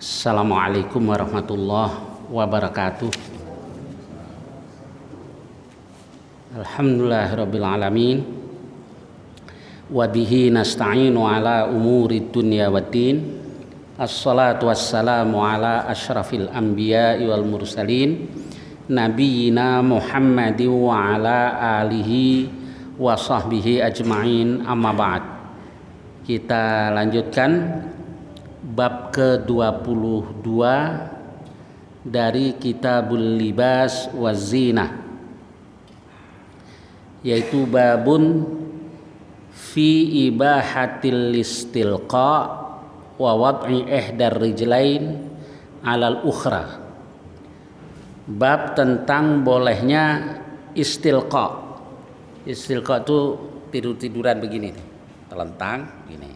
Assalamualaikum warahmatullahi wabarakatuh. Alhamdulillahirabbil alamin. Wa bihi nasta'inu ala umurid dunya waddin. Assalatu wassalamu ala asyrafil anbiya'i wal mursalin nabiyina Muhammadin wa ala alihi wa sahbihi ajma'in, amma ba'd. Kita lanjutkan bab ke-22 dari Kitabul Libas wa Zinah, yaitu babun fi ibahatil istilqa wa wad'i ihdar rijlain 'alal ukhra. Bab tentang bolehnya istilqa. Istilqa itu tidur-tiduran begini, telentang gini.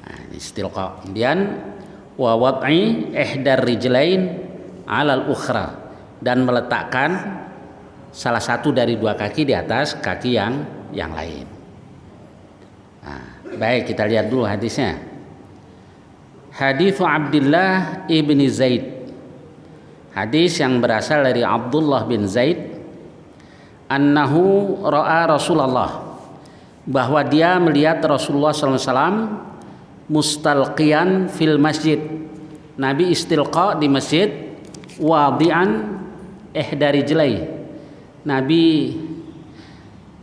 Nah, istilqa. Kemudian wa wad'i ihdar rijlain 'alal ukhra, dan meletakkan salah satu dari dua kaki di atas kaki yang lain. Nah, baik, kita lihat dulu hadisnya. Hadis Abdullah ibni Zaid. Hadis yang berasal dari Abdullah bin Zaid, annahu ra'a Rasulullah, bahwa dia melihat Rasulullah SAW mustalqiyan fil masjid. Nabi istilqa di masjid, wadi'an ihdari jelai. Nabi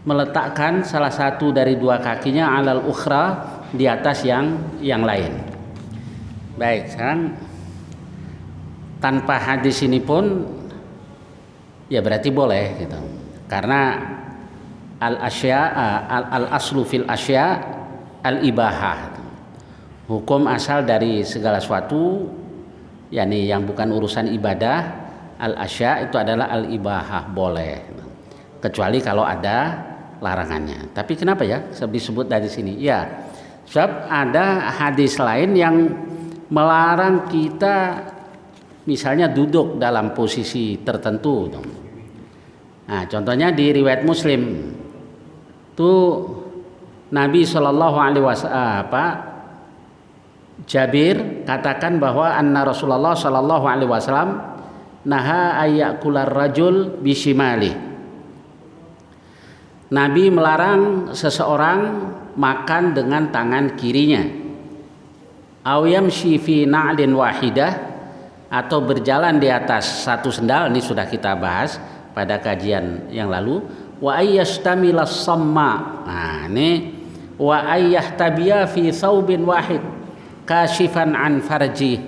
meletakkan salah satu dari dua kakinya alal ukhra, di atas yang lain. Baik, sekarang tanpa hadis ini pun ya berarti boleh gitu. Karena al aslu fil asya al ibahah. Hukum asal dari segala sesuatu, yakni yang bukan urusan ibadah, al asya itu adalah al ibahah, boleh, kecuali kalau ada larangannya. Tapi kenapa ya disebut dari sini? Ya, sebab ada hadis lain yang melarang kita misalnya duduk dalam posisi tertentu. Nah, contohnya di riwayat Muslim tuh Nabi Shallallahu Alaihi Wasallam, Jabir katakan bahwa anna Rasulullah Shallallahu Alaihi Wasallam naha ayyakular rajul bishimali. Nabi melarang seseorang makan dengan tangan kirinya. Awyam shifi na'lin wahidah, atau berjalan di atas satu sendal. Ini sudah kita bahas pada kajian yang lalu. Wa ayyastamilas samma. Nah, ini wa ayyahtabiya fi thawbin wahid kasifan an farji.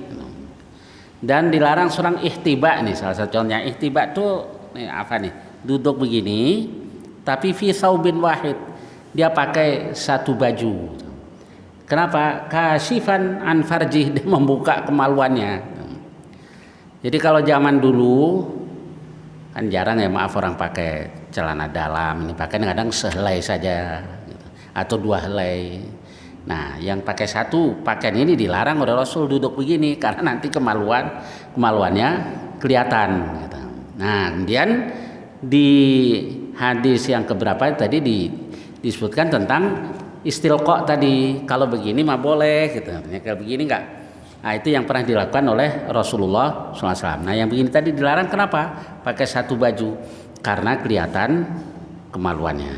Dan dilarang seorang ihtiba. Nih salah satu contohnya ihtiba tuh nih apa nih, duduk begini tapi fi thawbin wahid, dia pakai satu baju. Kenapa? Kasifan an farji, dia membuka kemaluannya. Jadi kalau zaman dulu kan jarang ya, maaf, orang pakai celana dalam, ini pakai kadang sehelai saja gitu, atau dua helai. Nah, yang pakai satu pakaian ini dilarang oleh Rasul duduk begini, karena nanti kemaluannya kelihatan gitu. Nah, kemudian di hadis yang keberapa tadi disebutkan tentang istilqa tadi. Kalau begini mah boleh gitu, kalau begini enggak. Nah, itu yang pernah dilakukan oleh Rasulullah SAW. Nah, yang begini tadi dilarang, kenapa? Pakai satu baju, karena kelihatan kemaluannya.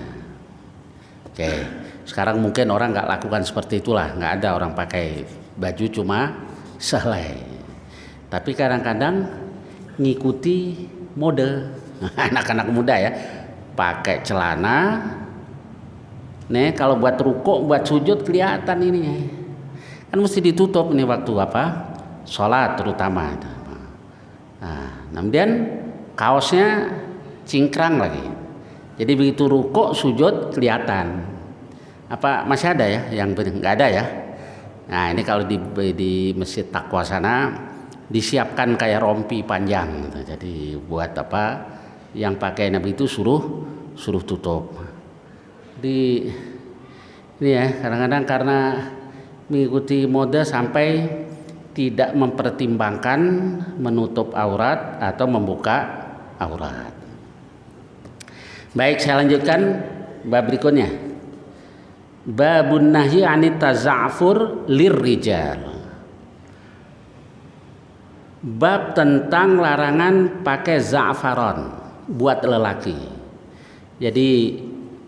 Oke. Sekarang mungkin orang nggak lakukan seperti itulah, nggak ada orang pakai baju cuma sehelai. Tapi kadang-kadang ngikuti mode anak-anak muda ya, pakai celana. Nih kalau buat rukuk, buat sujud kelihatan ini. Kan mesti ditutup nih waktu apa? Sholat terutama. Nah, kemudian kaosnya cingkrang lagi. Jadi begitu rukuk, sujud kelihatan. Apa masih ada ya yang nggak ada ya? Nah, ini kalau di Masjid Taqwa sana disiapkan kayak rompi panjang gitu. Jadi buat apa, yang pakai Nabi itu suruh tutup. Ini ya, kadang-kadang karena mengikuti mode sampai tidak mempertimbangkan menutup aurat atau membuka aurat. Baik, saya lanjutkan bab berikutnya. Babun nahyi anit taza'fur lirrijal. Bab tentang larangan pakai za'faron buat lelaki. Jadi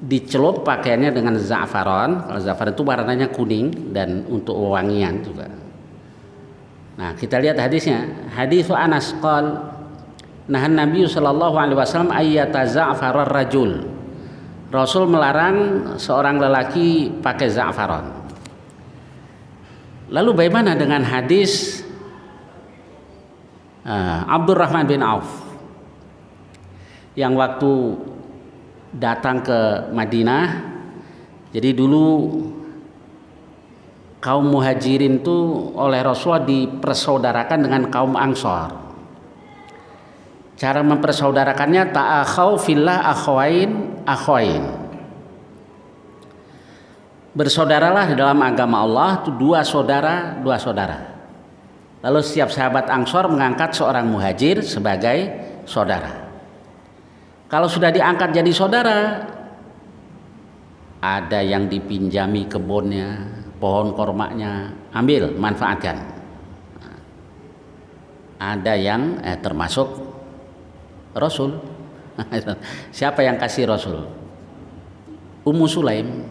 dicelup pakaiannya dengan za'faron. Kalau za'faron itu warnanya kuning dan untuk wangian juga. Nah, kita lihat hadisnya. Hadis Anas qol nahan Nabi sallallahu alaihi wasallam ayyata za'farar rajul. Rasul melarang seorang lelaki pakai za'faron. Lalu bagaimana dengan hadis Abdurrahman bin Auf yang waktu datang ke Madinah? Jadi dulu kaum muhajirin itu oleh Rasulullah dipersaudarakan dengan kaum Ansor. Cara mempersaudarakannya ta'akhau fillah akhawain. Bersaudaralah dalam agama Allah itu dua saudara. Lalu setiap sahabat Ansor mengangkat seorang muhajir sebagai saudara. Kalau sudah diangkat jadi saudara, ada yang dipinjami kebunnya, pohon kormanya, ambil, manfaatkan. Ada yang termasuk Rasul. Siapa yang kasih Rasul? Ummu Sulaim,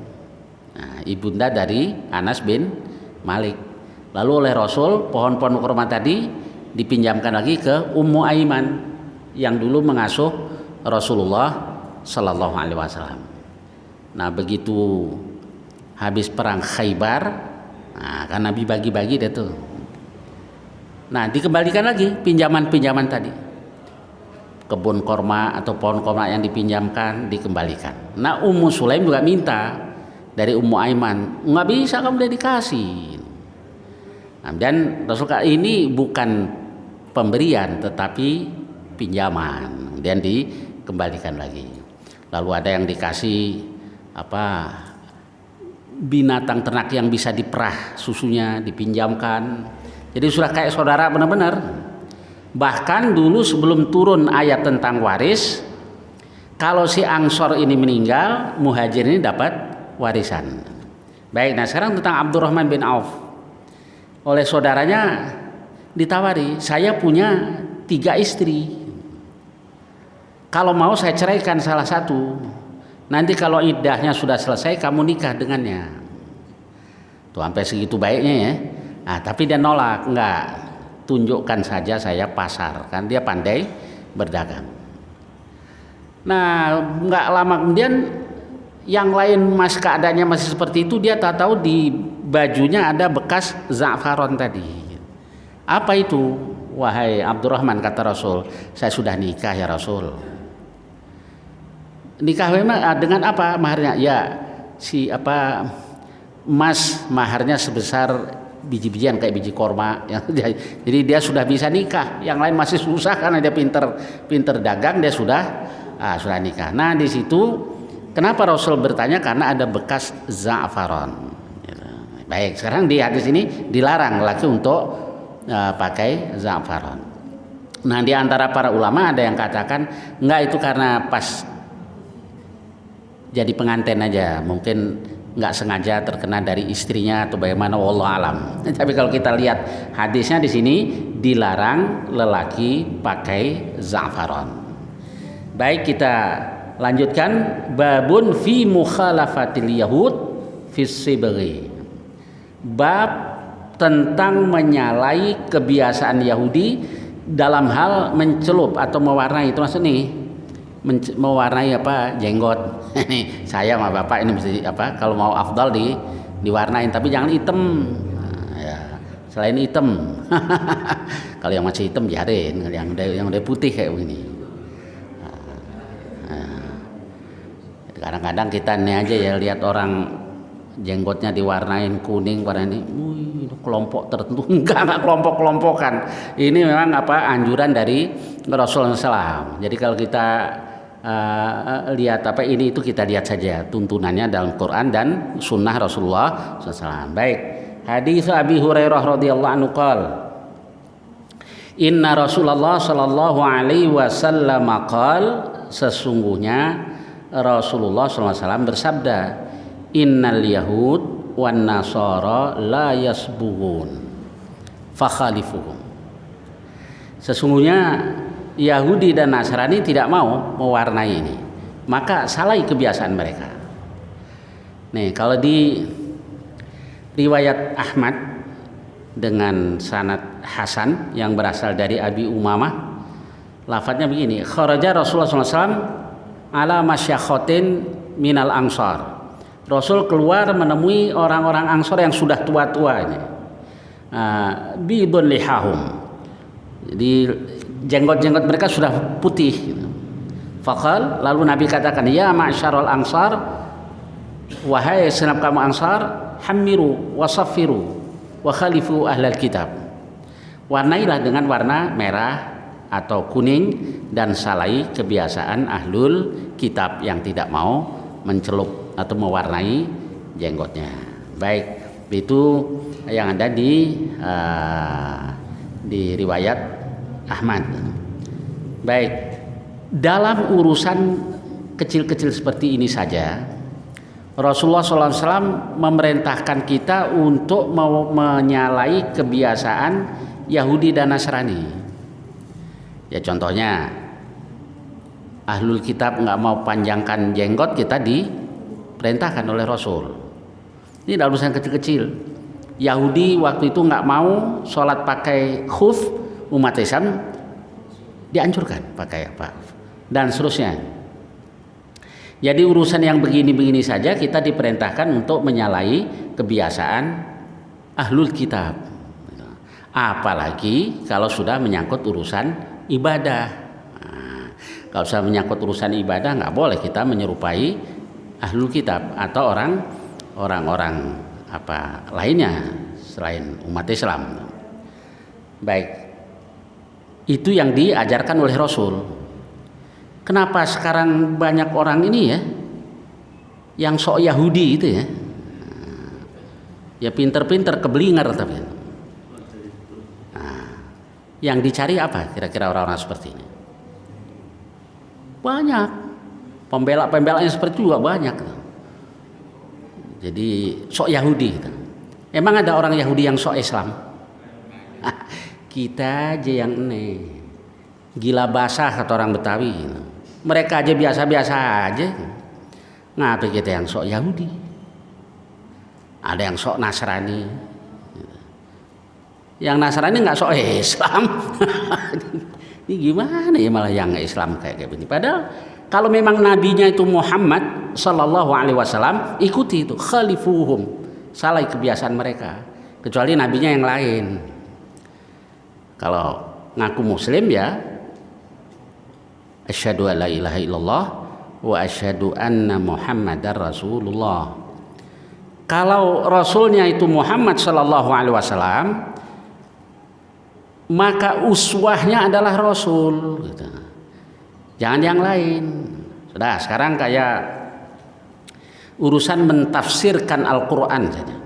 ibunda dari Anas bin Malik. Lalu oleh Rasul pohon-pohon kurma tadi dipinjamkan lagi ke Ummu Aiman yang dulu mengasuh Rasulullah Sallallahu Alaihi Wasallam. Nah, begitu habis perang Khaybar, kan Nabi bagi-bagi deh tuh. Nah, dikembalikan lagi pinjaman-pinjaman tadi. Kebun korma atau pohon korma yang dipinjamkan dikembalikan. Nah, Ummu Sulaim juga minta dari Ummu Aiman, nggak bisa kamu udah dikasih. Dan Rasul ini bukan pemberian tetapi pinjaman dan dikembalikan lagi. Lalu ada yang dikasih binatang ternak yang bisa diperah susunya dipinjamkan. Jadi sudah kayak saudara benar-benar. Bahkan dulu sebelum turun ayat tentang waris, kalau si Ansor ini meninggal, muhajir ini dapat warisan. Baik, nah sekarang tentang Abdurrahman bin Auf. Oleh saudaranya ditawari, saya punya 3 istri. Kalau mau saya ceraikan salah satu. Nanti kalau iddahnya sudah selesai kamu nikah dengannya. Tuh sampai segitu baiknya ya. Nah, tapi dia nolak, enggak. Tunjukkan saja saya pasar, kan dia pandai berdagang. Nah, enggak lama kemudian yang lain keadaannya masih seperti itu, dia tak tahu di bajunya ada bekas za'faron tadi. Apa itu? Wahai Abdurrahman, kata Rasul, saya sudah nikah ya Rasul. Nikah memang dengan apa maharnya? Ya emas maharnya sebesar biji-bijian kayak biji korma. Jadi dia sudah bisa nikah. Yang lain masih susah karena dia pinter dagang, dia sudah nikah. Nah di situ kenapa Rasul bertanya? Karena ada bekas za'faron. Baik, sekarang di hadis ini dilarang laki untuk pakai za'faron. Nah di antara para ulama ada yang katakan enggak, itu karena pas jadi pengantin aja, mungkin nggak sengaja terkena dari istrinya atau bagaimana, wallahu alam. Tapi kalau kita lihat hadisnya di sini dilarang lelaki pakai za'faron. Baik, kita lanjutkan babun fi mukhalafatil yahud fis sibghi. Bab tentang menyalahi kebiasaan Yahudi dalam hal mencelup atau mewarnai. Itu maksud nih mewarnai jenggot. Saya sama bapak ini mesti kalau mau afdal diwarnain, tapi jangan hitam. Selain hitam. Kalau yang masih hitam biarin, yang udah putih kayak begini. Kadang-kadang kita nih aja ya lihat orang jenggotnya diwarnain kuning, warna ini, kelompok tertentu. Enggak kelompok-kelompokan. Ini memang anjuran dari Rasulullah SAW. Jadi kalau kita lihat ini itu kita lihat saja tuntunannya dalam Quran dan Sunnah Rasulullah SAW. Baik, hadis Abi Hurairah radhiyallahu anhu qol, Inna Rasulullah sallallahu alaihi wasallam qol, sesungguhnya Rasulullah SAW bersabda, Innal yahud wan nasara la yasbughun fakhalifuhum. Sesungguhnya Yahudi dan Nasrani tidak mau mewarnai ini, maka salahi kebiasaan mereka. Nih, kalau di riwayat Ahmad dengan sanad Hasan yang berasal dari Abi Umamah, lafadznya begini: kharaja Rasulullah SAW ala masyakhotin minal ansar. Rasul keluar menemui orang-orang Ansor yang sudah tua-tuanya, bidun lihahum, jadi jenggot-jenggot mereka sudah putih. Faqal, lalu Nabi katakan, ya ma'syarul ansar, wahai senap kamu Ansar, hamiru wasaffiru wa khalifu ahlal kitab. Warnailah dengan warna merah atau kuning dan salahi kebiasaan ahlul kitab yang tidak mau mencelup atau mewarnai jenggotnya. Baik, itu yang ada di riwayat Ahmad. Baik, dalam urusan kecil-kecil seperti ini saja Rasulullah SAW memerintahkan kita untuk menyalahi kebiasaan Yahudi dan Nasrani. Ya contohnya, ahlul kitab nggak mau panjangkan jenggot, kita diperintahkan oleh Rasul. Ini dalam urusan kecil-kecil. Yahudi waktu itu nggak mau sholat pakai khuf, umat Islam dianjurkan pakai apa, dan seterusnya. Jadi urusan yang begini-begini saja kita diperintahkan untuk menyalahi kebiasaan ahlul kitab. Apalagi kalau sudah menyangkut urusan ibadah. Nah, kalau sudah menyangkut urusan ibadah nggak boleh kita menyerupai ahlul kitab atau orang-orang apa lainnya selain umat Islam. Baik, itu yang diajarkan oleh Rasul. Kenapa sekarang banyak orang ini ya yang sok Yahudi itu ya, ya pinter-pinter keblinger tapi. Nah, yang dicari apa kira-kira orang-orang seperti ini? Banyak pembela-pembela yang seperti itu juga banyak. Jadi sok Yahudi gitu. Emang ada orang Yahudi yang sok Islam? Kita aja yang aneh. Gila basah kata orang Betawi. Mereka aja biasa-biasa aja. Ngapa kita yang sok Yahudi? Ada yang sok Nasrani. Yang Nasrani nggak sok Islam. Ini gimana ya malah yang Islam kayak gini? Padahal kalau memang nabinya itu Muhammad Sallallahu Alaihi Wasallam, ikuti itu, khalifuhum, salahi kebiasaan mereka. Kecuali nabinya yang lain. Kalau ngaku Muslim ya, asyhadu an la ilaha illallah wa asyhadu anna Muhammadar Rasulullah. Kalau Rasulnya itu Muhammad Sallallahu Alaihi Wasallam, maka uswahnya adalah Rasul. Gitu. Jangan yang lain. Sudah, sekarang kayak urusan mentafsirkan Al-Quran saja.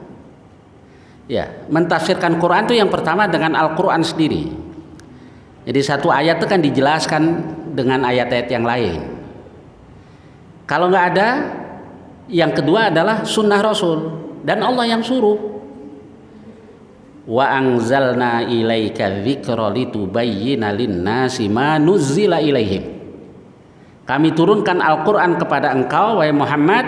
Ya, mentafsirkan Quran itu yang pertama dengan Al-Quran sendiri. Jadi satu ayat itu kan dijelaskan dengan ayat-ayat yang lain. Kalau nggak ada, yang kedua adalah sunnah Rasul dan Allah yang suruh. Wa anzalna ilaika dzikra litubayyina lin-nasi ma nuzzila ilaihim. Kami turunkan Al-Quran kepada engkau, wahai Muhammad,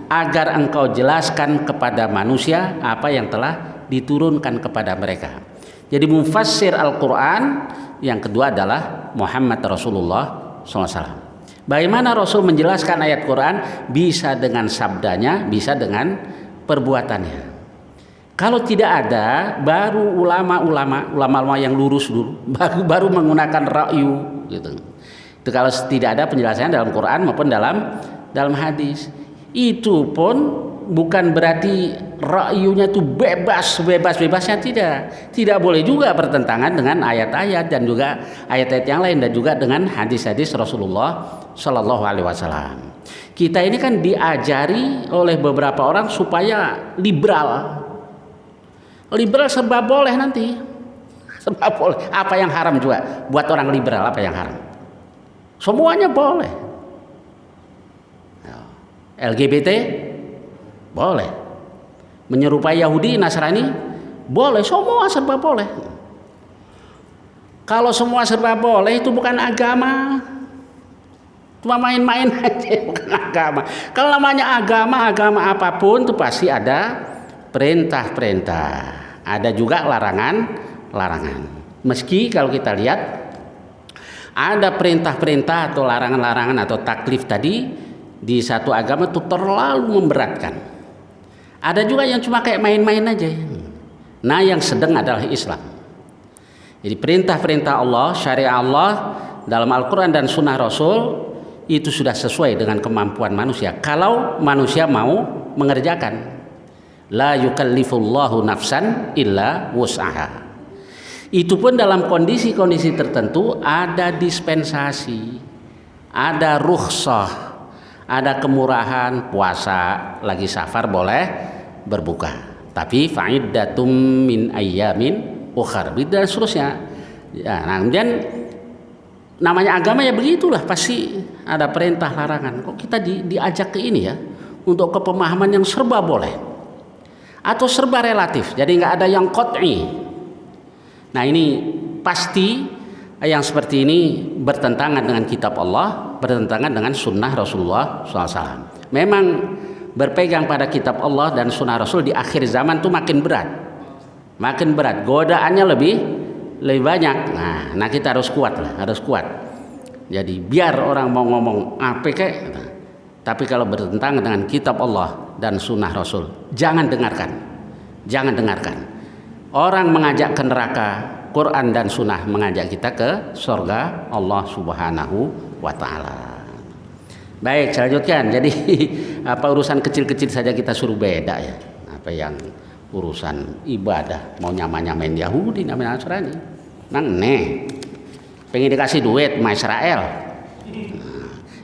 agar engkau jelaskan kepada manusia apa yang telah diturunkan kepada mereka. Jadi mufassir Al-Quran yang kedua adalah Muhammad Rasulullah SAW. Bagaimana Rasul menjelaskan ayat Quran? Bisa dengan sabdanya, bisa dengan perbuatannya. Kalau tidak ada, baru ulama-ulama yang lurus dulu, baru menggunakan ra'yu gitu. Itu kalau tidak ada penjelasannya dalam Quran maupun dalam hadis. Itu pun bukan berarti ra'yunya itu bebasnya tidak boleh juga bertentangan dengan ayat-ayat dan juga ayat-ayat yang lain dan juga dengan hadis-hadis Rasulullah Shallallahu Alaihi Wasallam. Kita ini kan diajari oleh beberapa orang supaya liberal serba boleh nanti, serba boleh. Apa yang haram juga buat orang liberal, apa yang haram? Semuanya boleh. LGBT boleh, menyerupai Yahudi, Nasrani boleh, semua serba boleh. Kalau semua serba boleh itu bukan agama. Cuma main-main aja, bukan agama. Kalau namanya agama apapun itu pasti ada perintah-perintah. Ada juga larangan-larangan. Meski kalau kita lihat ada perintah-perintah atau larangan-larangan atau taklif tadi di satu agama itu terlalu memberatkan. Ada juga yang cuma kayak main-main aja. Nah, yang sedang adalah Islam. Jadi perintah-perintah Allah, syariat Allah dalam Al-Quran dan Sunnah Rasul itu sudah sesuai dengan kemampuan manusia. Kalau manusia mau mengerjakan, la yukallifullahu nafsan illa wus'aha. Itu pun dalam kondisi-kondisi tertentu ada dispensasi, ada rukhsah, ada kemurahan. Puasa lagi safar boleh berbuka, tapi fa'iddatum min ayyamin ukhar dan seterusnya. Ya, nah, kemudian namanya agama ya begitulah, pasti ada perintah larangan. Kok kita diajak ke ini ya, untuk ke pemahaman yang serba boleh atau serba relatif, jadi nggak ada yang qat'i. Nah, ini pasti yang seperti ini bertentangan dengan kitab Allah, bertentangan dengan sunnah Rasulullah SAW. Memang berpegang pada kitab Allah dan sunnah Rasul di akhir zaman tuh makin berat, godaannya lebih banyak. Nah kita harus kuat lah, harus kuat. Jadi biar orang mau ngomong apa kek, tapi kalau bertentangan dengan kitab Allah dan sunnah Rasul, jangan dengarkan. Orang mengajak ke neraka, Quran dan sunnah mengajak kita ke surga Allah Subhanahu wa Ta'ala. Baik, saya lanjutkan. Jadi apa urusan kecil-kecil saja kita suruh beda ya. Apa yang urusan ibadah mau nyamain Yahudi nyamain Nasrani, pengen dikasih duit sama Israel.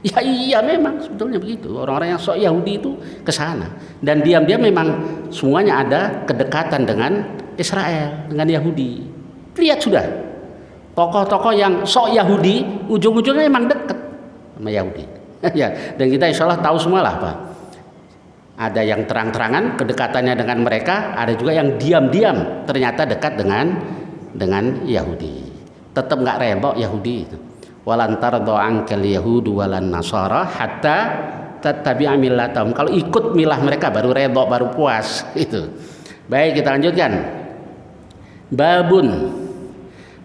Ya iya, memang sebetulnya begitu. Orang-orang yang sok Yahudi itu ke sana dan diam-diam memang semuanya ada kedekatan dengan Israel, dengan Yahudi. Lihat sudah tokoh-tokoh yang sok Yahudi ujung-ujungnya memang dekat sama Yahudi. Ya, dan kita insya Allah tahu semua lah Pak. Ada yang terang-terangan kedekatannya dengan mereka, ada juga yang diam-diam ternyata dekat dengan Yahudi. Tetap nggak rebok Yahudi itu. Walan tardo angkel Yahudu walan Nasara hatta tattabi'a millatahum. Kalau ikut milah mereka baru rebok, baru puas itu. Baik, kita lanjutkan. Babun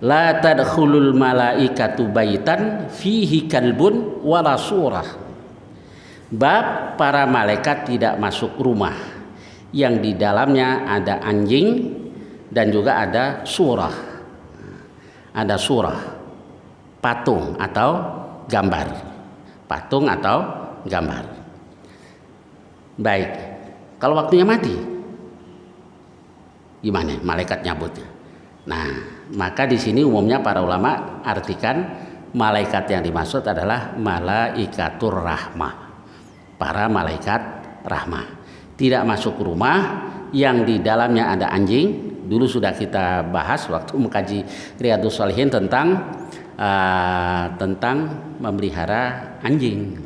la tadkhulul malaikatu baitan fihi kalbun wala surah. Bab para malaikat tidak masuk rumah yang di dalamnya ada anjing dan juga ada surah. Ada surah, patung atau gambar. Patung atau gambar. Baik, kalau waktunya mati, gimana malaikat nyabutnya? Nah, maka di sini umumnya para ulama artikan malaikat yang dimaksud adalah malaikatur rahmah. Para malaikat rahmah tidak masuk rumah yang di dalamnya ada anjing. Dulu sudah kita bahas waktu mengkaji Riyadhus Shalihin tentang memelihara anjing.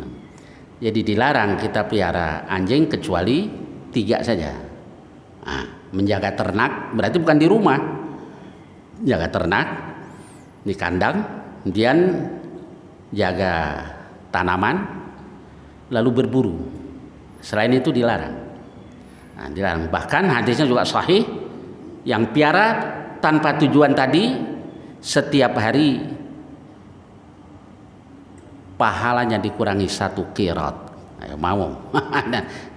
Jadi dilarang kita pelihara anjing kecuali 3 saja. Menjaga ternak berarti bukan di rumah, jaga ternak di kandang, kemudian jaga tanaman, lalu berburu. Selain itu dilarang. Dilarang. Bahkan hadisnya juga sahih, yang piara tanpa tujuan tadi setiap hari pahalanya dikurangi 1 qirat. Ayo mau.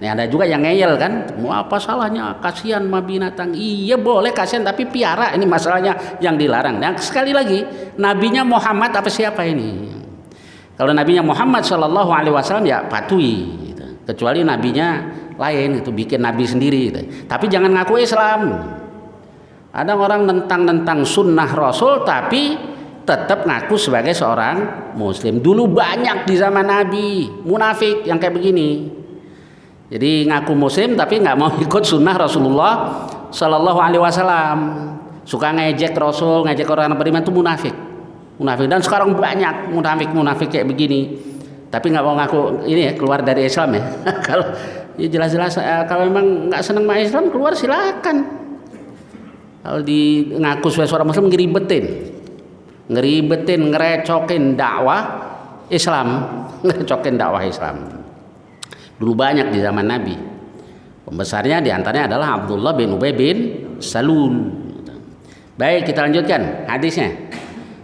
Nah, ada juga yang ngeyel kan, mau apa salahnya, kasihan sama binatang. Iya boleh kasihan, tapi piara, ini masalahnya yang dilarang. Dan sekali lagi, nabinya Muhammad apa siapa ini? Kalau nabinya Muhammad SAW ya patuhi gitu. Kecuali nabinya lain itu bikin nabi sendiri gitu. Tapi jangan ngaku Islam. Ada orang nentang sunnah Rasul tapi tetap ngaku sebagai seorang Muslim. Dulu banyak di zaman Nabi munafik yang kayak begini. Jadi ngaku Muslim tapi nggak mau ikut sunnah Rasulullah SAW. Suka ngejek Rasul, ngejek orang beriman, itu munafik. Dan sekarang banyak munafik kayak begini. Tapi nggak mau ngaku ini ya, keluar dari Islam ya. Kalau ya jelas-jelas kalau memang nggak senang sama Islam keluar silakan. Kalau di ngaku sebagai seorang Muslim ngeribetin. ngeribetin, ngerecokin dakwah Islam, ngerecokin dakwah Islam. Dulu banyak di zaman Nabi. Pembesarnya diantaranya adalah Abdullah bin Ubay bin Salul. Baik, kita lanjutkan hadisnya.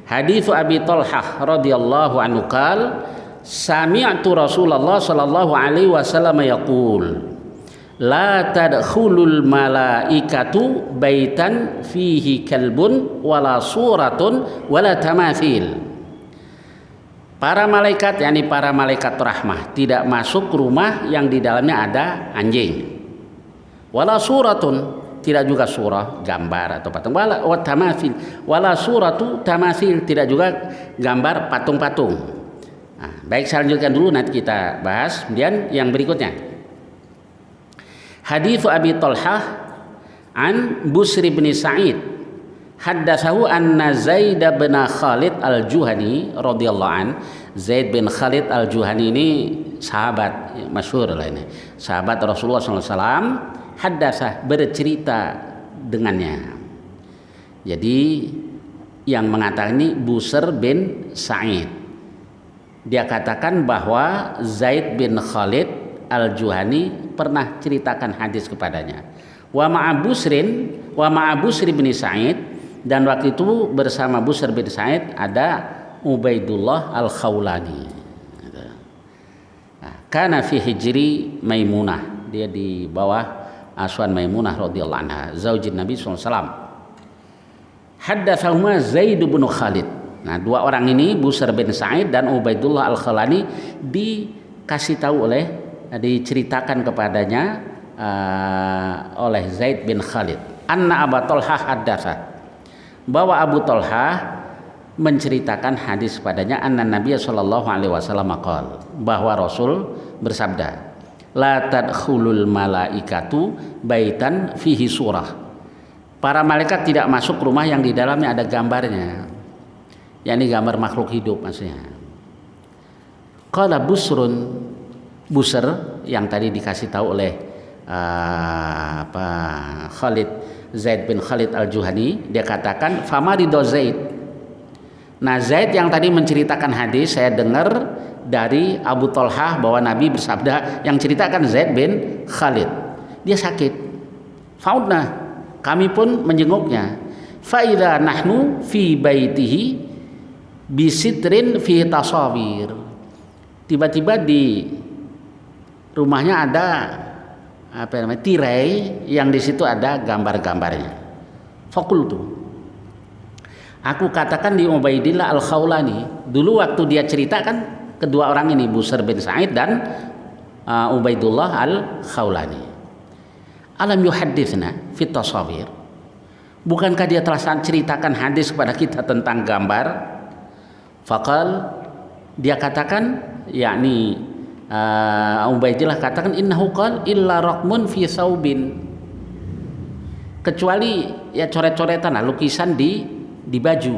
Hadis Abi Talhah radhiyallahu anhu qala sami'tu Rasulullah sallallahu alaihi wasallam yaqul la tadkhulul malaikatu baitan fihi kalbun wala suratun wala tamathil. Para malaikat, yakni para malaikat rahmah, tidak masuk rumah yang di dalamnya ada anjing. Wala suratun, tidak juga surah, gambar atau patung. Wala tamathil, wala suratu tamathil, tidak juga gambar patung-patung. Nah, baik, saya lanjutkan dulu, nanti kita bahas. Kemudian yang berikutnya. Hadits Abi Talhah an Busri bin Sa'id haddatsahu anna Zaid bin Khalid al-Juhani radhiyallahu an. Zaid bin Khalid al-Juhani ini sahabat masyhur lah ini. Sahabat Rasulullah SAW. Haddatsah, bercerita dengannya. Jadi yang mengatakan ini Busr bin Sa'id. Dia katakan bahwa Zaid bin Khalid al-Juhani pernah ceritakan hadis kepadanya. Wa ma'a Busri bin Sa'id, dan waktu itu bersama Busr bin Sa'id ada Ubaidullah al-Khawlani. Kana fi hijri Maimunah, dia di bawah asuhan Maimunah radhiyallahu anha, zaujin Nabi SAW. Haddatsahuma Zaid bin Khalid. Nah, dua orang ini Busr bin Sa'id dan Ubaidullah al-Khawlani diceritakan kepadanya oleh Zaid bin Khalid. Anna Abu Talhah haddatsa, bahwa Abu Talhah menceritakan hadis padanya, anna Nabi sallallahu alaihi wasallam qala, bahwa Rasul bersabda, la tadkhulul malaikatu baitan fihi surah. Para malaikat tidak masuk rumah yang di dalamnya ada gambarnya, yakni gambar makhluk hidup maksudnya. Qala Busr yang tadi dikasih tahu oleh Zaid bin Khalid al-Juhani, dia katakan famarido Zaid. Nah, Zaid yang tadi menceritakan hadis saya dengar dari Abu Talhah bahwa Nabi bersabda, yang ceritakan Zaid bin Khalid. Dia sakit. Faudna, kami pun menjenguknya. Fa idza nahnu fi baitihi bisitrin fi tasawir. Tiba-tiba di rumahnya ada tirai yang di situ ada gambar-gambarnya. Fakultu, aku katakan di Ubaidillah al-Khawlani, dulu waktu dia ceritakan kedua orang ini, Busr bin Sa'id dan Ubaidullah al-Khawlani, alam yuhadditsna fit tasawir, bukankah dia telah ceritakan hadis kepada kita tentang gambar? Faqal, dia katakan, yakni Ubaidillah katakan, innahu qal illa raqmun fi saubin, kecuali ya coret-coretan, lukisan di baju.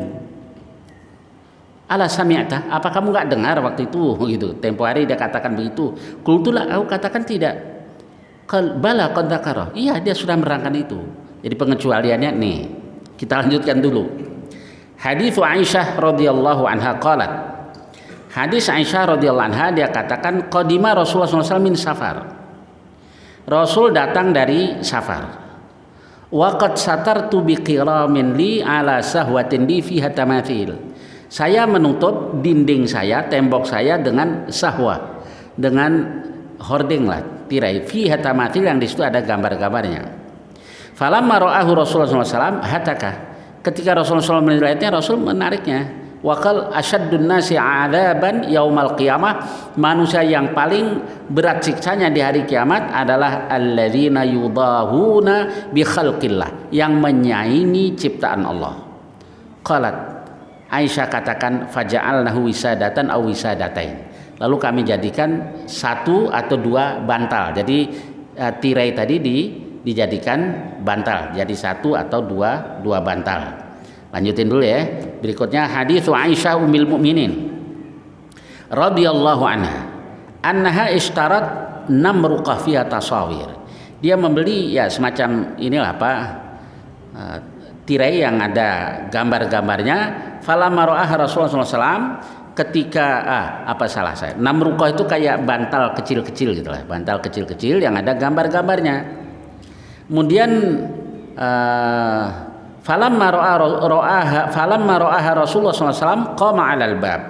Ala sami'ta, apa kamu enggak dengar waktu itu gitu? Tempo hari dia katakan begitu. Qultulah, aku katakan tidak. Qal bala qad dzakara, iya dia sudah menerangkan itu. Jadi pengecualiannya nih, kita lanjutkan dulu. Hadits Aisyah radhiyallahu anha qalat, hadis Aisyah radhiyallahu anha, dia katakan qadima Rasulullah SAW min safar, Rasul datang dari safar. Waqad satartu biqiramin li ala sahwatin li fiha tamathil, saya menutup dinding saya, tembok saya dengan sahwa, dengan hording lah, tirai, fiha tamathil, yang di situ ada gambar-gambarnya. Falamma ra'ahu Rasulullah SAW hataka, ketika Rasulullah SAW melihatnya, Rasul menariknya. Waqal asyaddun nasi adzaban yaumal qiyamah, manusia yang paling berat siksanya di hari kiamat adalah alladzina yudahuna bi khalqillah, yang menyaingi ciptaan Allah. Qalat, Aisyah katakan, faja'alnahu wisadatan aw wisadatain, lalu kami jadikan satu atau dua bantal. Jadi tirai tadi dijadikan bantal, jadi satu atau dua bantal. Lanjutin dulu ya. Berikutnya hadits Aisyah ummul mukminin radhiyallahu anha, annaha ishtarat namruqah fiha tasawir, dia membeli ya semacam inilah tirai yang ada gambar-gambarnya. Falamma ra'aha Rasulullah SAW, ketika namruqah itu kayak bantal kecil-kecil gitu lah, bantal kecil-kecil yang ada gambar-gambarnya. Kemudian falamma ra'aha Rasulullah SAW qama 'alal bab.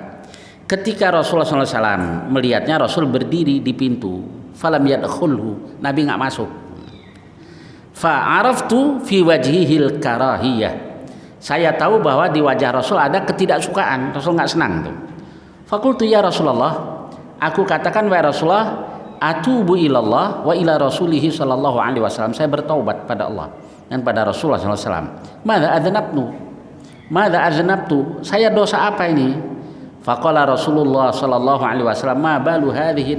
Ketika Rasulullah SAW melihatnya, Rasul berdiri di pintu. Falam yadkhulhu, Nabi nggak masuk. Fa'araftu fi wajhihil karahiyah. Saya tahu bahwa di wajah Rasul ada ketidaksukaan, Rasul nggak senang tuh. Fakultu ya Rasulullah, aku katakan wahai Rasulullah, atubu ilallah wa ila rasulihi sallallahu alaihi wasallam, saya bertaubat pada Allah dan pada Rasulullah sallallahu alaihi wasallam. Madza aznabtu, saya dosa apa ini? Faqala Rasulullah sallallahu alaihi wasallam, ma balu hadhihi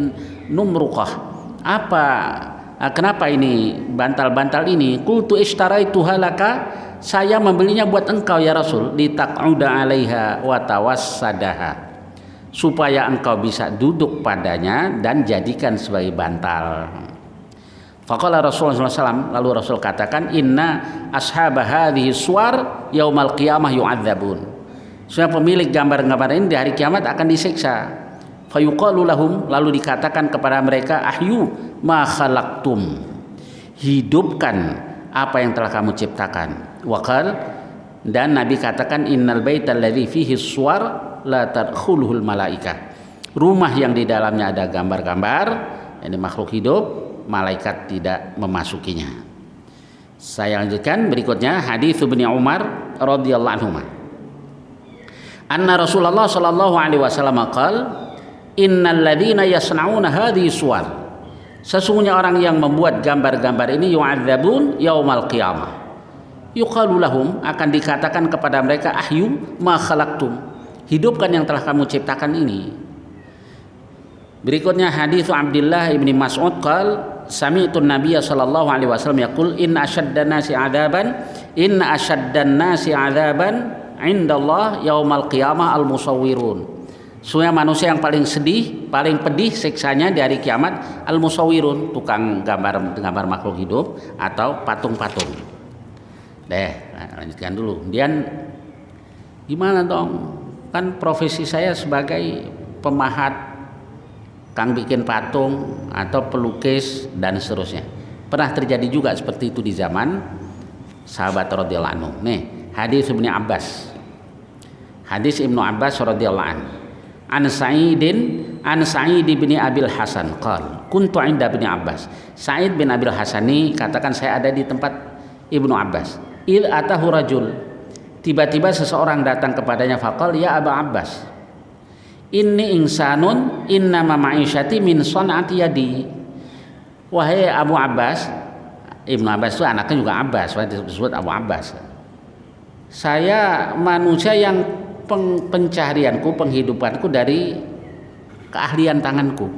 numruqah, kenapa ini bantal-bantal ini? Qultu ishtaraituha laka, saya membelinya buat engkau ya Rasul, litaq'uda 'alaiha wa tawassadaha, supaya engkau bisa duduk padanya dan jadikan sebagai bantal. Faqala Rasulullah SAW, lalu Rasul katakan, inna ashaba hadhihi suwar yaumal qiyamah yu'adzabun, sesungguhnya pemilik gambar-gambar ini di hari kiamat akan disiksa. Fayuqalu lahum, lalu dikatakan kepada mereka, ahyu ma khalaqtum, hidupkan apa yang telah kamu ciptakan. Waqal, dan Nabi katakan, innal baita alladzi fihi suwar la tadkhuluhul malaikah, rumah yang di dalamnya ada gambar-gambar, ini makhluk hidup, malaikat tidak memasukinya. Saya lanjutkan berikutnya, hadits Ibnu Umar radhiyallahu anhu. Anna Rasulullah sallallahu alaihi wasallam qala, innal ladzina yasna'una hadhihi suwar, sesungguhnya orang yang membuat gambar-gambar ini, yu'adzabun yaumal qiyamah, yuqalu lahum, akan dikatakan kepada mereka, ahyu ma khalaqtum, hidupkan yang telah kamu ciptakan ini. Berikutnya hadits Abdullah ibni Mas'ud qala, sami'tu an-nabiy sallallahu alaihi wasallam yaqul, inna ashaddan nasi 'adzaban indallah yaumal qiyamah al-musawwirun, sesungguhnya manusia yang paling sedih, paling pedih siksanya di hari kiamat, al-musawwirun, tukang gambar makhluk hidup atau patung-patung. Lanjutkan dulu. Kemudian gimana dong? Kan profesi saya sebagai pemahat, kang bikin patung atau pelukis dan seterusnya. Pernah terjadi juga seperti itu di zaman sahabat radhiyallahu anhu. Nih, hadis Ibnu Abbas. Hadis Ibnu Abbas radhiyallahu anhu. An Sa'id bin Abil Hasan qala, kuntu 'inda Ibnu Abbas. Sa'id bin Abil Hasan ini katakan, saya ada di tempat Ibnu Abbas. Il atahu rajul, tiba-tiba seseorang datang kepadanya, faqal ya Aba Abbas, inni insanun innama ma'isyati min son'ati yadi. Wahai Abu Abbas, Ibnu Abbas itu anaknya juga Abbas, disebut Abu Abbas. Saya manusia yang pencaharianku, penghidupanku dari keahlian tanganku.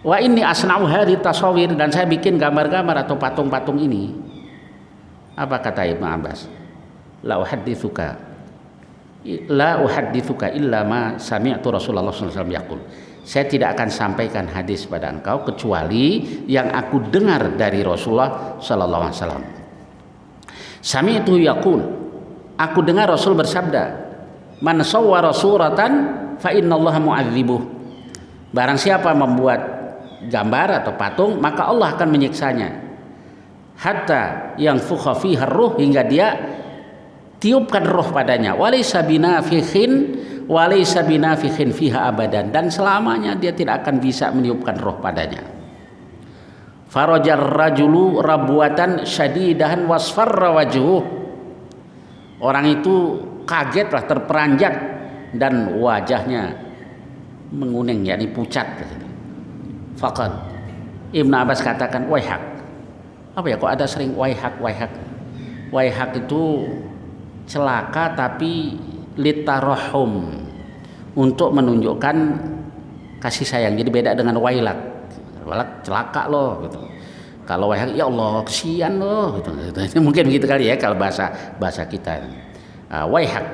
Wa inni asna'u hadhi tasawir, dan saya bikin gambar-gambar atau patung-patung ini. Apa kata Ibnu Abbas? La uhadditsuka illa ma sami'tu Rasulullah SAW yaqul, saya tidak akan sampaikan hadis pada engkau kecuali yang aku dengar dari Rasulullah SAW. Sami'tu yaqul, aku dengar Rasul bersabda, man sawwara suratan fa innallaha mu'adzibuh, barang siapa membuat gambar atau patung, maka Allah akan menyiksanya. Hatta yang fukha fiha ruh, hingga dia tiupkan roh padanya. Walaysa binafikhin fiha abadan, dan selamanya dia tidak akan bisa meniupkan roh padanya. Farajar rajulu rabwatan syadidahan wasfarra wajhuh, orang itu kagetlah, terperanjat, dan wajahnya menguning, yakni pucat. Faqad, Ibnu Abbas katakan, waihak. Apa ya, kok ada sering waihak? Waihak itu celaka, tapi litarahum, untuk menunjukkan kasih sayang. Jadi beda dengan wailak. Wailak celaka loh gitu. Kalau waihak, ya Allah kesian loh gitu. Mungkin begitu kali ya kalau bahasa kita. Waihak,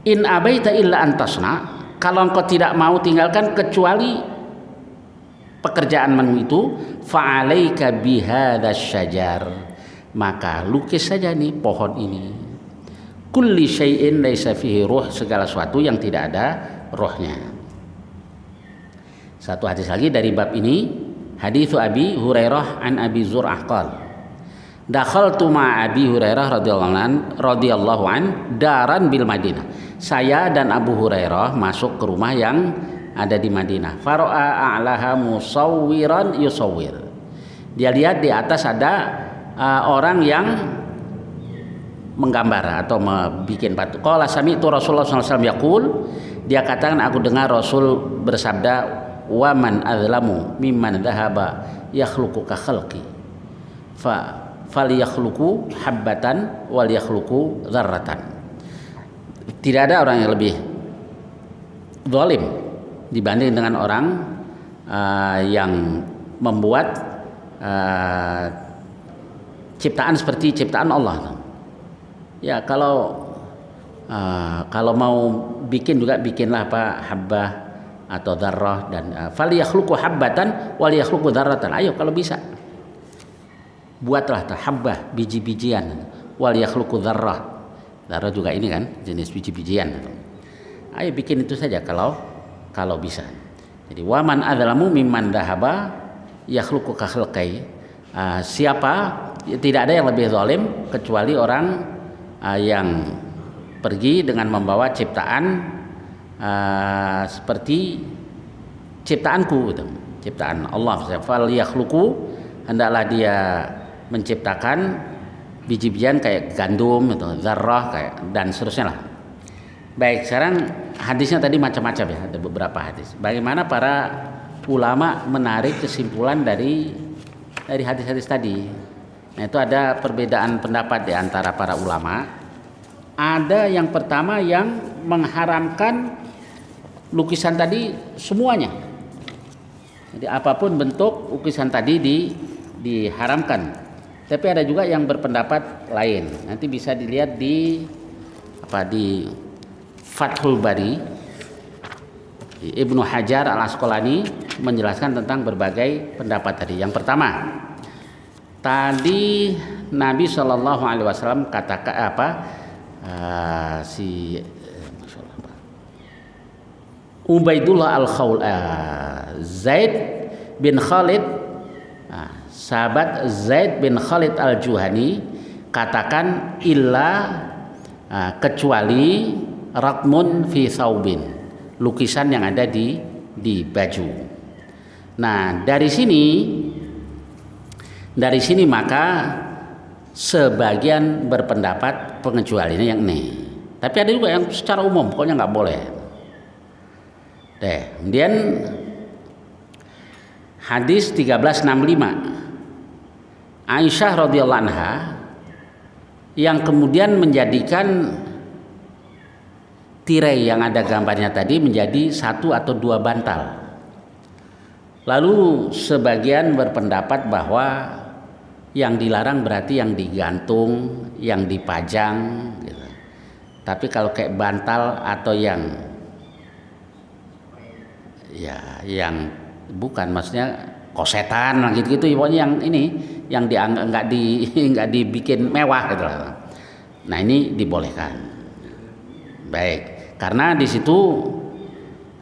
in abaita illa antasna, kalau engkau tidak mau tinggalkan kecuali pekerjaanmu itu, fa'alaika bihadzal syajar, maka lukis saja nih pohon ini. Kulli syai'in laisa fihi ruh, segala sesuatu yang tidak ada rohnya. Satu hadis lagi dari bab ini, hadits Abi Hurairah an Abi Zur'ah qala dakhaltu ma Abi Hurairah radhiyallahu an daran bil Madinah. Saya dan Abu Hurairah masuk ke rumah yang ada di Madinah. Fara'a a'laha musawwiran yusawwir. Dia lihat di atas ada orang yang menggambar atau membuat patung. Qala sami'tu Rasulullah sallallahu alaihi wasallam yaqul, dia katakan aku dengar Rasul bersabda, wa man azlamu mimman dhahaba yakhluqu ka khalqi falyakhluqu habbatan wal yakhluqu dzarratan. Tidak ada orang yang lebih zalim dibanding dengan orang yang membuat ciptaan seperti ciptaan Allah. Ya kalau mau bikin juga bikinlah apa habbah atau dzarrah dan falyakhluqu habbatan wal yakhluqu dzarratan. Ayo kalau bisa buatlah habbah biji-bijian wal yakhluqu dzarrah. Dzarrah juga ini kan jenis biji-bijian. Ayo bikin itu saja kalau bisa. Jadi waman adzlamu mimman dhahaba yakhluqu ka khalqai. Siapa tidak ada yang lebih zalim kecuali orang yang pergi dengan membawa ciptaan seperti ciptaanku gitu. Ciptaan Allah. Fal yakhluqu, hendaklah dia menciptakan biji-bijian kayak gandum atau zarrah kayak dan seterusnya lah. Baik, sekarang hadisnya tadi macam-macam ya, ada beberapa hadis. Bagaimana para ulama menarik kesimpulan dari hadis-hadis tadi? Nah, itu ada perbedaan pendapat di antara para ulama. Ada yang pertama yang mengharamkan lukisan tadi semuanya. Jadi apapun bentuk lukisan tadi diharamkan. Tapi ada juga yang berpendapat lain. Nanti bisa dilihat di Fathul Bari. Ibnu Hajar Al-Asqalani menjelaskan tentang berbagai pendapat tadi. Yang pertama, tadi Nabi Shallallahu Alaihi Wasallam katakan Ubaidullah Zaid bin Khalid, sahabat Zaid bin Khalid al-Juhani katakan illa kecuali rakmun fi saubin, lukisan yang ada di baju. Nah, dari sini maka sebagian berpendapat pengecualiannya yang ini. Tapi ada juga yang secara umum pokoknya nggak boleh. Kemudian hadis 1365 Aisyah radhiyallahu anha yang kemudian menjadikan tirai yang ada gambarnya tadi menjadi 1 atau 2 bantal. Lalu sebagian berpendapat bahwa yang dilarang berarti yang digantung, yang dipajang gitu. Tapi kalau kayak bantal atau yang bukan, maksudnya kosetan gitu pokoknya yang ini yang dianggap nggak dibikin mewah gitu. Nah, ini dibolehkan. Baik, karena di situ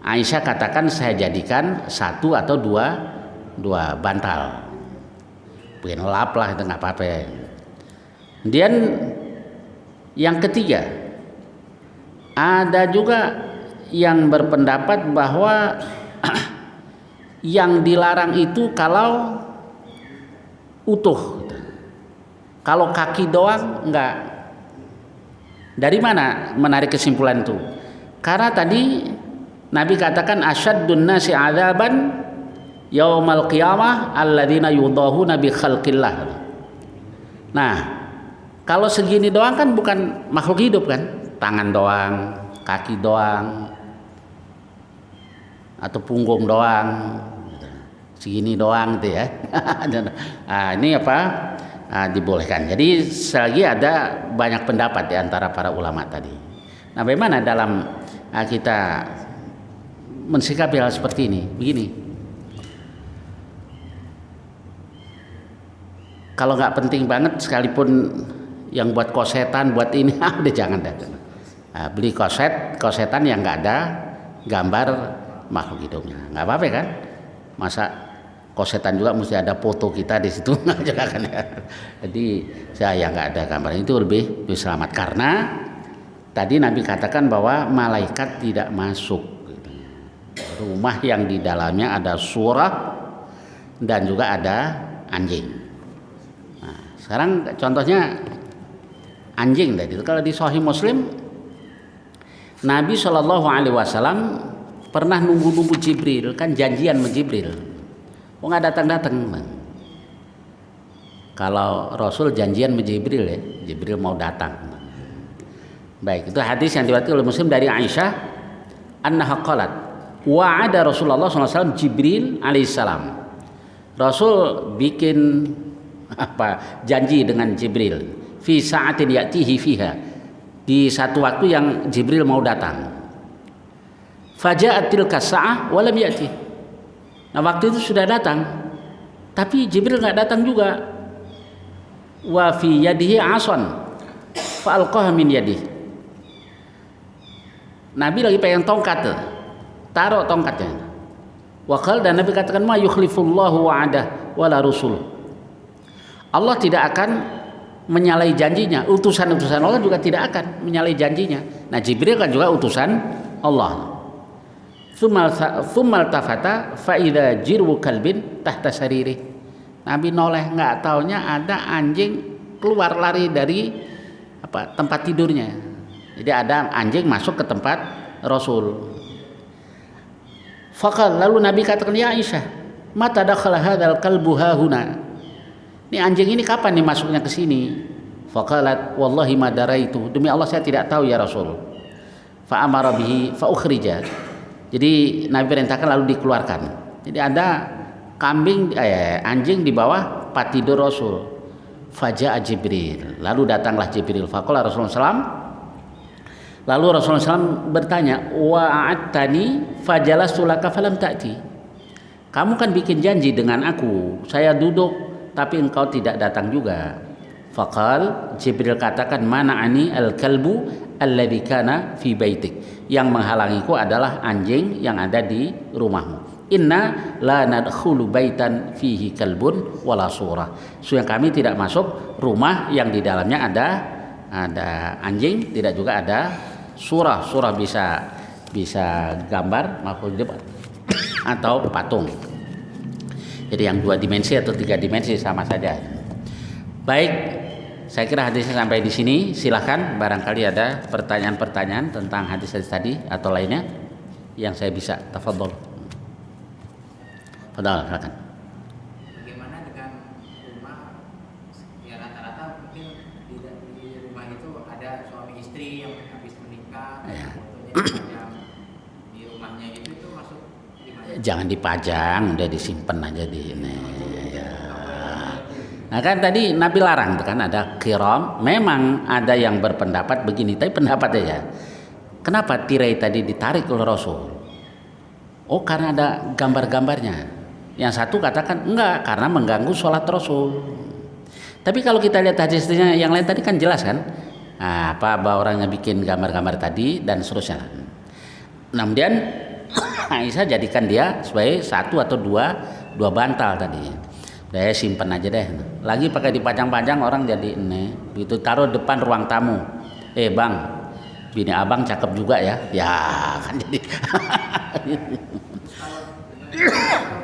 Aisyah katakan saya jadikan 1 atau 2 bantal. Bikin lap lah, itu nggak apa-apa. Kemudian yang ketiga, ada juga yang berpendapat bahwa yang dilarang itu kalau utuh, kalau kaki doang enggak. Dari mana menarik kesimpulan itu? Karena tadi Nabi katakan asyaddun nasi adzaban yaumal qiyamah alladzina yudahuna bi khalqillah. Nah, kalau segini doang kan bukan makhluk hidup kan? Tangan doang, kaki doang, atau punggung doang, segini doang gitu ya. Ini dibolehkan. Jadi selagi ada banyak pendapat di antara para ulama tadi. Nah, bagaimana dalam kita mensikapi hal seperti ini? Begini, Kalau nggak penting banget sekalipun yang buat kosetan, buat ini, udah jangan dah. Nah, beli kosetan yang nggak ada gambar makhluk hidupnya, nggak apa-apa kan? Masa kosetan juga mesti ada foto kita di situ, nggak juga kan ya? Jadi saya nggak ada gambar itu lebih selamat karena tadi Nabi katakan bahwa malaikat tidak masuk rumah yang di dalamnya ada surah dan juga ada anjing. Nah, sekarang contohnya anjing tadi. Kalau di Sahih Muslim, Nabi Shallallahu Alaihi Wasallam pernah nunggu Jibril, kan janjian sama Jibril. Oh nggak datang. Kalau Rasul janjian sama Jibril ya, Jibril mau datang. Baik, itu hadis yang diriwayatkan oleh Muslim dari Aisyah, annaha qalat, wa'ada Rasulullah SAW Jibril alaihissalam. Rasul bikin janji dengan Jibril fi sa'atin ya'tihi fiha, di satu waktu yang Jibril mau datang. Faja'at tilka sa'ah wa lam ya'ti. Nah, waktu itu sudah datang, tapi Jibril nggak datang juga. Wa fi yadihi 'asan fa alqaha min yadihi. Nabi lagi pegang tongkat, taruh tongkatnya. Wakal dan Nabi katakan ma yukhlifullahu wa'adah wala rusul. Allah tidak akan menyalahi janjinya. Utusan-utusan Allah juga tidak akan menyalahi janjinya. Nah, Jibril kan juga utusan Allah. Tsummal tafata fa idza jirwu kalbin tahta sariri. Nabi noleh, nggak taunya ada anjing keluar lari dari tempat tidurnya. Jadi ada anjing masuk ke tempat Rasul. Faqal, lalu Nabi katakan, ya Aisyah, mata dakhala hadzal kalbu hahuna. Ini anjing ini kapan nih masuknya ke sini? Faqalat, wallahi ma daraitu. Demi Allah saya tidak tahu ya Rasul. Fa amara bihi fa ukhrija. Jadi Nabi perintahkan lalu dikeluarkan. Jadi ada anjing di bawah tempat tidur Rasul. Faja'a Jibril. Lalu datanglah Jibril. Faqala Rasulullah SAW. Lalu Rasulullah SAW bertanya, wa'attani fajalastu laka falam ta'ti. Kamu kan bikin janji dengan aku, saya duduk tapi engkau tidak datang juga. Faqal, Jibril katakan, mana'ani al-kalbu alladhi kana fi baitik. Yang menghalangiku adalah anjing yang ada di rumahmu. Inna la nadkhulu baitan fihi kalbun wala surah. Sungguh kami tidak masuk rumah yang di dalamnya ada anjing, tidak juga ada surah bisa gambar makhluk hidup atau patung. Jadi yang 2 dimensi atau 3 dimensi sama saja. Baik, saya kira hadisnya sampai di sini. Silahkan barangkali ada pertanyaan-pertanyaan tentang hadis-hadis tadi atau lainnya yang saya bisa. Tafadhol. Silakan. Bagaimana dengan rumah? Ya rata-rata mungkin di rumah itu ada suami istri yang Ya. fotonya di rumahnya itu masuk gimana? Jangan dipajang, udah disimpan aja di ini. Ya. Nah kan tadi Nabi larang kan ada kiram. Memang ada yang berpendapat begini, tapi pendapat aja. Kenapa tirai tadi ditarik oleh Rasul? Oh karena ada gambar-gambarnya. Yang satu katakan enggak, karena mengganggu sholat Rasul. Tapi kalau kita lihat hadisnya yang lain tadi kan jelas kan. Nah, bahwa orangnya bikin gambar-gambar tadi dan seterusnya. Nah, kemudian Aisyah jadikan dia sebagai 1 atau 2 bantal tadi. Saya simpen aja deh. Lagi pakai dipajang-pajang orang jadi ini. Begitu taruh depan ruang tamu. Bang, bini abang cakep juga ya. Ya kan jadi. Kalau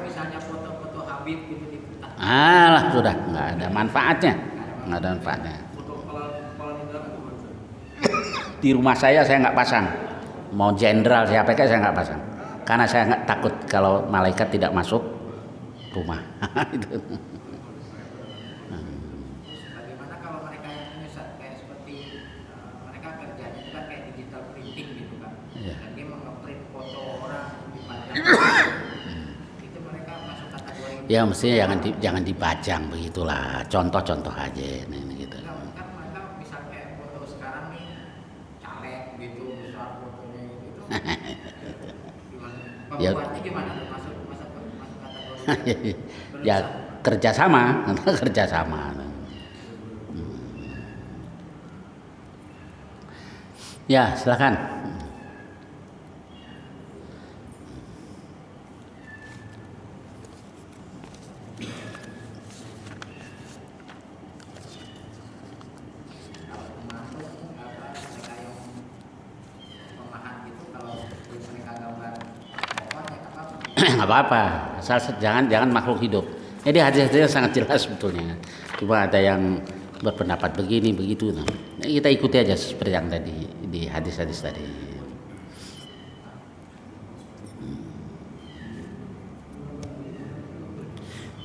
misalnya foto-foto Habib gitu diputar. Alah sudah nggak ada manfaatnya. Nggak ada manfaatnya. Di rumah saya nggak pasang, mau jenderal siapa kayak saya nggak pasang, karena saya nggak takut kalau malaikat tidak masuk rumah. Bagaimana kalau mereka yang menyesat kayak seperti mereka kerjanya itu kan kayak digital printing gitu kan, Ya. dan dia nge-print foto orang dipajang, itu mereka masuk kategori. Ya mestinya jangan dipajang begitulah, contoh-contoh aja nih gitu. Kan mereka misal kayak foto sekarang nih caleg gitu, misal fotonya itu gimana? Ya. Pembuatnya gimana? Masuk kategori Ya kerjasama. Ya, silakan. Kalau rumah itu mereka yang pemahat gitu, kalau mereka gambar pohon ya apa? Nggak apa-apa, asal jangan makhluk hidup. Jadi hadis-hadisnya sangat jelas sebetulnya. Cuma ada yang berpendapat begini begitu. Nah, kita ikuti aja seperti yang tadi di hadis-hadis tadi.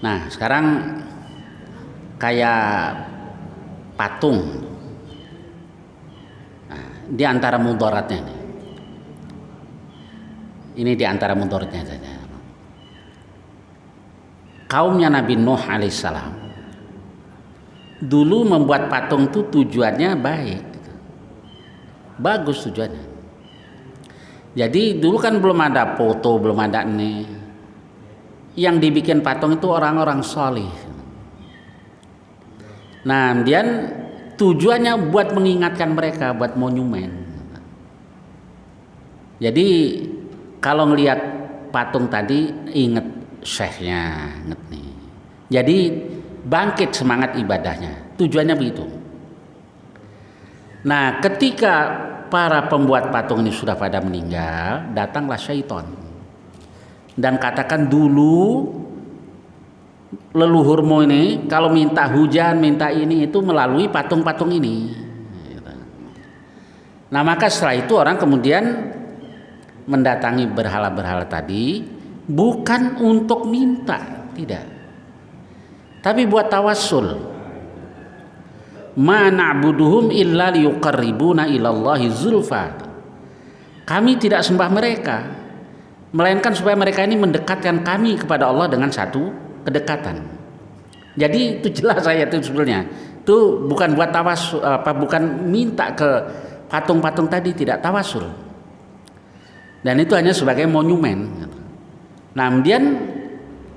Nah, sekarang kayak patung. Nah, di antara mudaratnya nih. Ini di antara mudaratnya saja. Kaumnya Nabi Nuh alaihissalam dulu membuat patung itu tujuannya baik, bagus tujuannya. Jadi dulu kan belum ada foto, belum ada ini. Yang dibikin patung itu orang-orang solih. Nah, kemudian tujuannya buat mengingatkan mereka, buat monumen. Jadi kalau ngelihat patung tadi inget syekhnya, inget nih. Jadi bangkit semangat ibadahnya. Tujuannya begitu. Nah, ketika para pembuat patung ini sudah pada meninggal, datanglah syaitan dan katakan, dulu leluhurmu ini kalau minta hujan, minta ini itu melalui patung-patung ini. Nah, maka setelah itu orang kemudian mendatangi berhala-berhala tadi bukan untuk minta, tidak, tapi buat tawassul. Ma na'buduhum illa liyuqarribuna ilallahi zulfa. Kami tidak sembah mereka melainkan supaya mereka ini mendekatkan kami kepada Allah dengan satu kedekatan. Jadi itu jelas ayat itu sebenarnya. Itu bukan buat tawasul, bukan minta ke patung-patung tadi, tidak tawasul. Dan itu hanya sebagai monumen. Nah, kemudian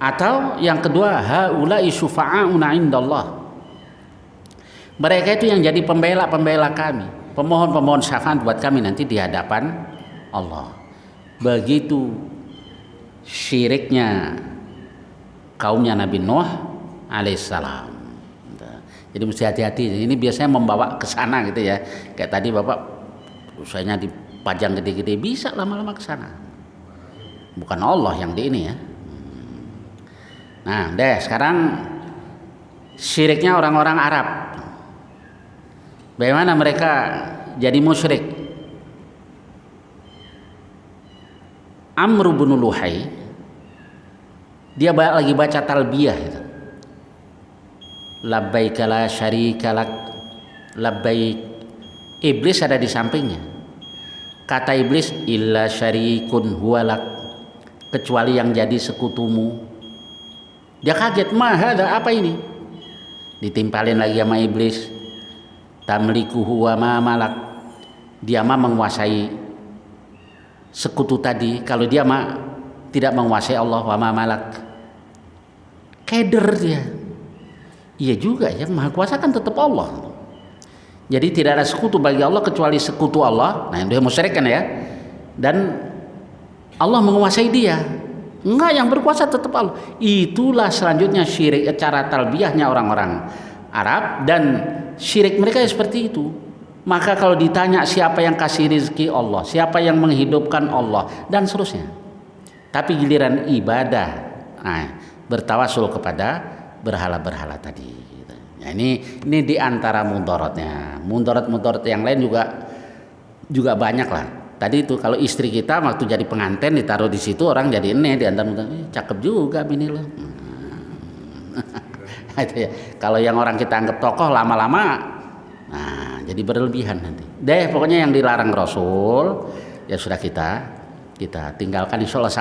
atau yang kedua, haula'i syufa'auna indallah. Mereka itu yang jadi pembela-pembela kami, pemohon-pemohon syafaat buat kami nanti di hadapan Allah. Begitu syiriknya kaumnya Nabi Nuh alaihissalam. Jadi mesti hati-hati. Ini biasanya membawa ke sana gitu ya. Kayak tadi Bapak usahanya dipajang gede-gede, bisa lama-lama ke sana. Bukan Allah yang di ini ya. Nah, deh sekarang syiriknya orang-orang Arab. Bagaimana mereka jadi musyrik? Amr bin Luhai dia lagi baca talbiyah gitu. Labbaik la syarika lak, labbaik. Iblis ada di sampingnya. Kata iblis, illa syarikun huwalak, kecuali yang jadi sekutumu. Dia kaget, mahada, apa ini? Ditimpalin lagi sama iblis. Tamlikuhu wa ma malak, dia mah menguasai sekutu tadi, kalau dia mah tidak menguasai Allah. Wa ma malak, keder dia. Iya juga ya, maha kuasa kan tetap Allah. Jadi tidak ada sekutu bagi Allah kecuali sekutu Allah. Nah, yang dia musyrik kan ya. Dan Allah menguasai dia. Enggak, yang berkuasa tetap Allah. Itulah selanjutnya syirik, cara talbiyahnya orang-orang Arab, dan syirik mereka seperti itu. Maka kalau ditanya siapa yang kasih rezeki, Allah, siapa yang menghidupkan, Allah, dan seterusnya. Tapi giliran ibadah, nah, bertawasul kepada berhala-berhala tadi. Nah, ini di antara mudaratnya. Mudarat yang lain juga banyak lah. Tadi itu kalau istri kita waktu jadi pengantin ditaruh di situ, orang jadi ini di antara mudarat, cakep juga bini lo. Ya. Kalau yang orang kita anggap tokoh lama-lama, nah jadi berlebihan nanti. Deh pokoknya yang dilarang Rasul ya sudah kita tinggalkan, insya Allah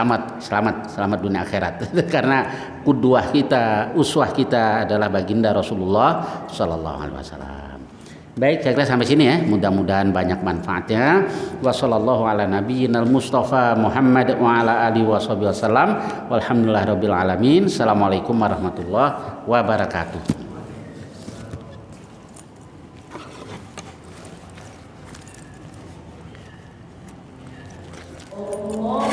selamat dunia akhirat. Karena qudwah kita, uswah kita adalah baginda Rasulullah Sallallahu Alaihi Wasallam. Baik, saya kira sampai sini ya. Mudah-mudahan banyak manfaatnya. Wassallallahu ala nabiyyinal Mustafa Muhammad wa ala alihi wasallam. Walhamdulillahirabbil alamin. Assalamualaikum warahmatullahi wabarakatuh.